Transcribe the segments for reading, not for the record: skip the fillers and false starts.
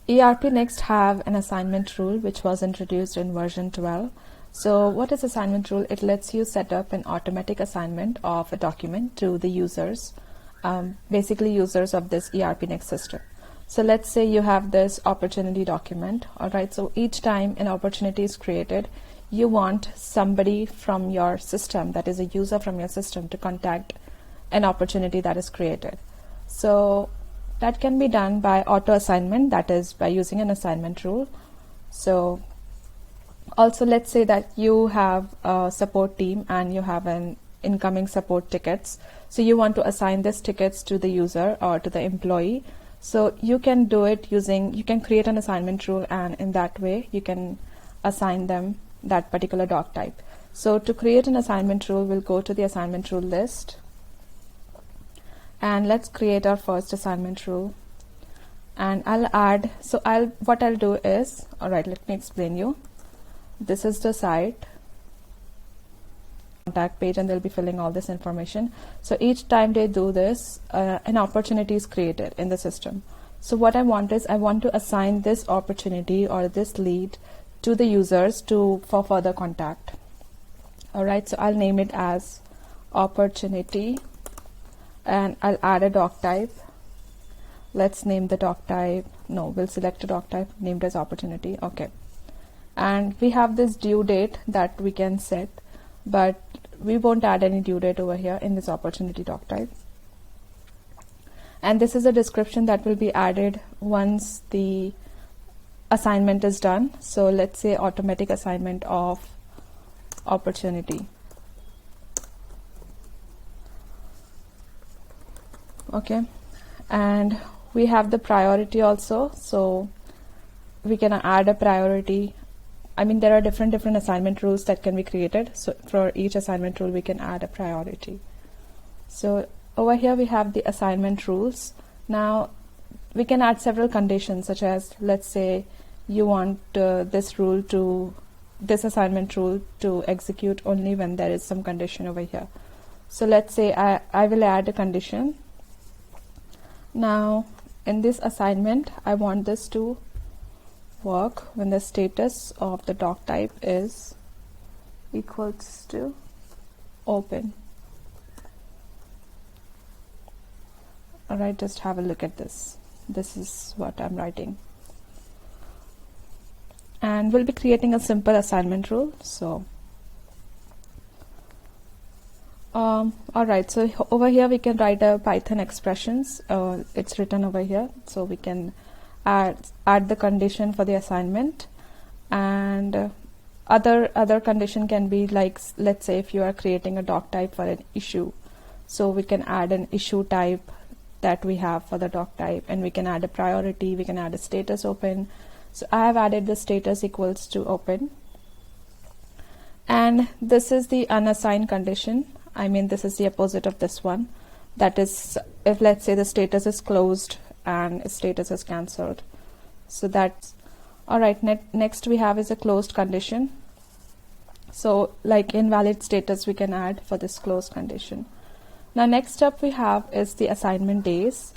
ERPNext have an assignment rule which was introduced in version 12. So what is assignment rule? It lets you set up an automatic assignment of a document to the users, basically users of this ERPNext system. So let's say you have this opportunity document. All right, so each time an opportunity is created, you want somebody from your system, that is a user from your system, to contact an opportunity that is created. So that can be done by auto assignment, that is by using an assignment rule. So also, let's say that you have a support team and you have an incoming support tickets. So you want to assign these tickets to the user or to the employee. So you can do it using, you can create an assignment rule, and in that way you can assign them that particular doc type. So to create an assignment rule, we'll go to the assignment rule list. And let's create our first assignment rule. And what I'll do is, all right, let me explain you. This is the site contact page, and they'll be filling all this information. So each time they do this, an opportunity is created in the system. So what I want is, I want to assign this opportunity or this lead to the users for further contact. All right, so I'll name it as opportunity, and I'll add a doc type. Let's name the doc type, no, we'll select a doc type named as opportunity. Okay, and we have this due date that we can set, but we won't add any due date over here in this opportunity doc type. And this is a description that will be added once the assignment is done. So let's say automatic assignment of opportunity. Okay, and we have the priority also, so we can add a priority. I mean, there are different assignment rules that can be created, so for each assignment rule we can add a priority. So over here we have the assignment rules. Now we can add several conditions, such as, let's say you want this assignment rule to execute only when there is some condition over here. So let's say I will add a condition. Now in this assignment, I want this to work when the status of the doc type is equals to open. All right, just have a look at this. This is what I'm writing. And we'll be creating a simple assignment rule. So all right, so over here we can write a Python expressions. It's written over here, so we can add the condition for the assignment. And other condition can be like, let's say if you are creating a doc type for an issue, so we can add an issue type that we have for the doc type, and we can add a priority, we can add a status open. So I have added the status equals to open, and this is the unassigned condition. I mean, this is the opposite of this one. That is, if let's say the status is closed and status is cancelled. So that's all right. Next we have is a closed condition. So like invalid status we can add for this closed condition. Now next up we have is the assignment days.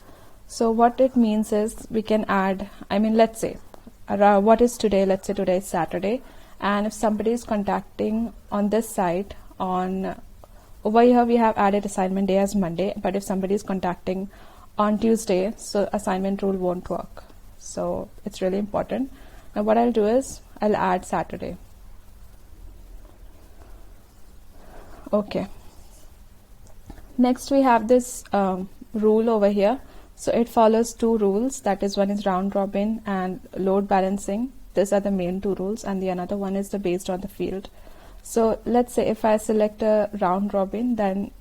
So what it means is we can add, I mean, let's say what is today, let's say today is Saturday, and if somebody is contacting on this site on over here, we have added assignment day as Monday, but if somebody is contacting on Tuesday, so assignment rule won't work. So it's really important. Now what I'll do is I'll add Saturday. Okay. Next we have this rule over here. So it follows two rules, that is, one is round robin and load balancing. These are the main two rules, and the another one is the based on the field. So let's say if I select a round robin, then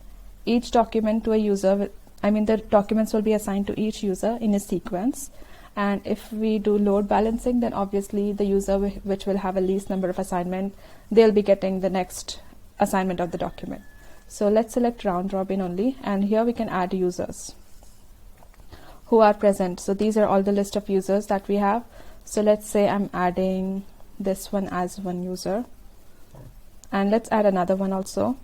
each document to a user, the documents will be assigned to each user in a sequence. And if we do load balancing, then obviously the user which will have a least number of assignment, they'll be getting the next assignment of the document. So let's select round robin only, and here we can add users who are present. So these are all the list of users that we have. So let's say I'm adding this one as one user, and let's add another one also.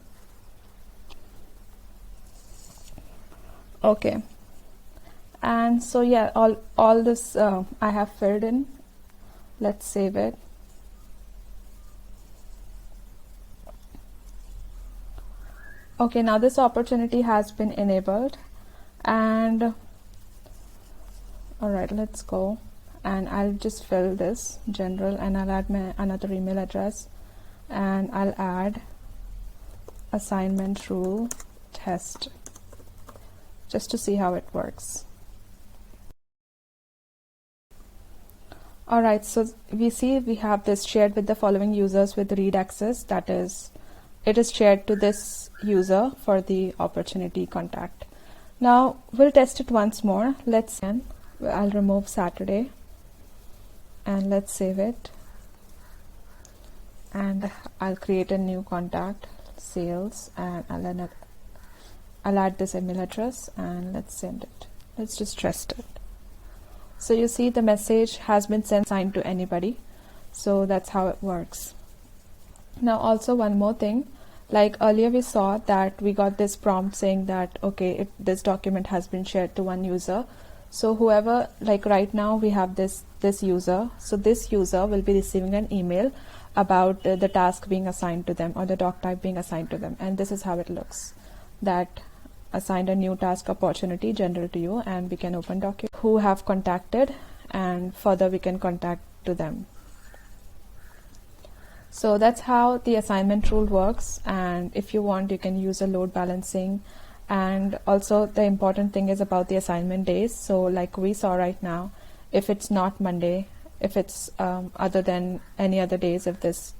Okay, And so yeah, all this I have filled in. Let's save it. Okay, now this opportunity has been enabled, and all right, let's go, and I'll just fill this general, and I'll add my another email address, and I'll add assignment rule test just to see how it works. All right, so we see we have this shared with the following users with read access, that is, it is shared to this user for the opportunity contact. Now we'll test it once more. I'll remove Saturday, and let's save it, and I'll create a new contact, sales, and I'll add this email address, and let's send it. Let's just test it. So you see the message has been assigned to anybody. So that's how it works. Now also one more thing, like earlier we saw that we got this prompt saying that okay, this document has been shared to one user. So whoever, like right now we have this user, so this user will be receiving an email about the task being assigned to them, or the doc type being assigned to them, and this is how it looks, that assigned a new task opportunity general to you, and we can open document who have contacted, and further we can contact to them. So that's how the assignment rule works, and if you want you can use a load balancing. And also the important thing is about the assignment days. So like we saw right now, if it's not Monday, if it's other than any other days, if this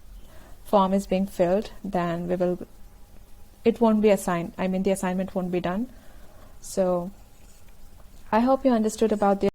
form is being filled, then it won't be assigned. I mean, the assignment won't be done. So I hope you understood about the